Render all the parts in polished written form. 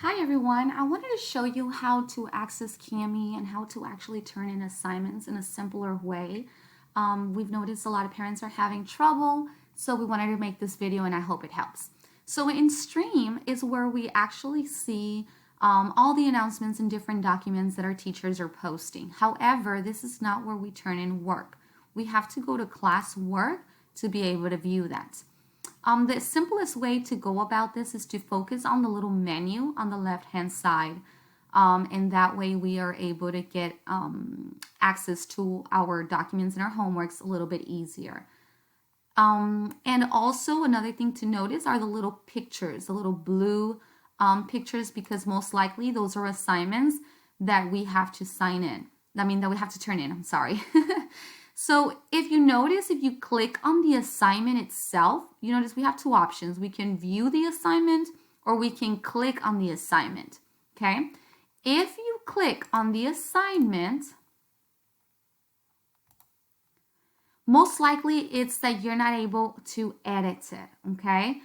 Hi everyone, I wanted to show you how to access Kami and how to actually turn in assignments in a simpler way. We've noticed a lot of parents are having trouble, so we wanted to make this video and I hope it helps. So in Stream is where we actually see all the announcements and different documents that our teachers are posting. However, this is not where we turn in work. We have to go to class work to be able to view that. The simplest way to go about this is to focus on the little menu on the left-hand side. And that way we are able to get access to our documents and our homeworks a little bit easier. And also another thing to notice are the little pictures, the little blue pictures, because most likely those are assignments that we have to sign in. That we have to turn in, I'm sorry. So if you notice, if you click on the assignment itself, you notice we have two options. We can view the assignment or we can click on the assignment, okay? If you click on the assignment, most likely it's that you're not able to edit it, okay?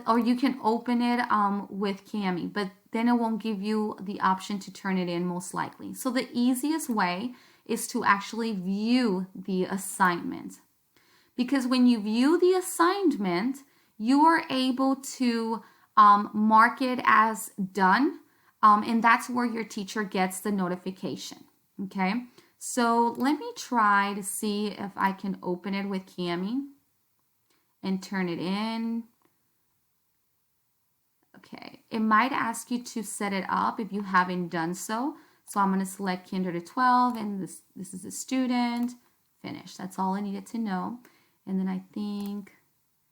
Or you can open it with Kami, but then it won't give you the option to turn it in most likely. So the easiest way is to actually view the assignment. Because when you view the assignment, you are able to mark it as done, and that's where your teacher gets the notification, okay? So let me try to see if I can open it with Kami and turn it in. Okay, it might ask you to set it up if you haven't done so. So I'm going to select Kinder to 12, and this is a student. Finish. That's all I needed to know. And then I think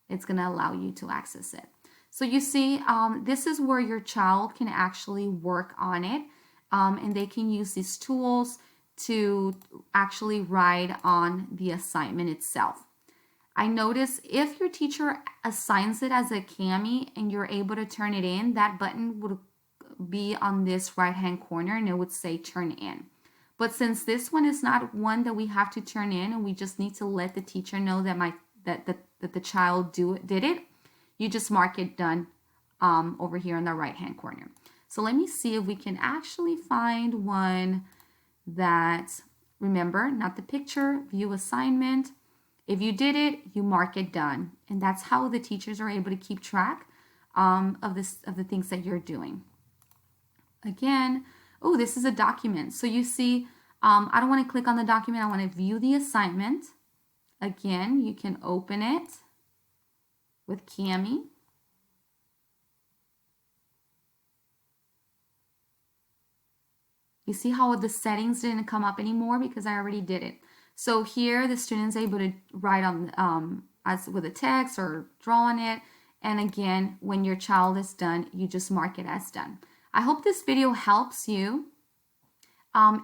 it's going to allow you to access it. So you see, this is where your child can actually work on it, and they can use these tools to actually write on the assignment itself. I notice if your teacher assigns it as a Kami and you're able to turn it in, that button would be on this right hand corner and it would say turn in. But since this one is not one that we have to turn in and we just need to let the teacher know that the child did it, you just mark it done over here in the right hand corner. So let me see if we can actually find one that, remember, not the picture, view assignment. If you did it, you mark it done. And that's how the teachers are able to keep track of the things that you're doing. Again, oh, this is a document. So you see, I don't want to click on the document. I want to view the assignment. Again, you can open it with Kami. You see how the settings didn't come up anymore because I already did it. So here, the student's able to write on as with a text or draw on it. And again, when your child is done, you just mark it as done. I hope this video helps you.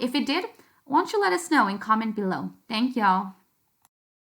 If it did, why don't you let us know and comment below. Thank y'all.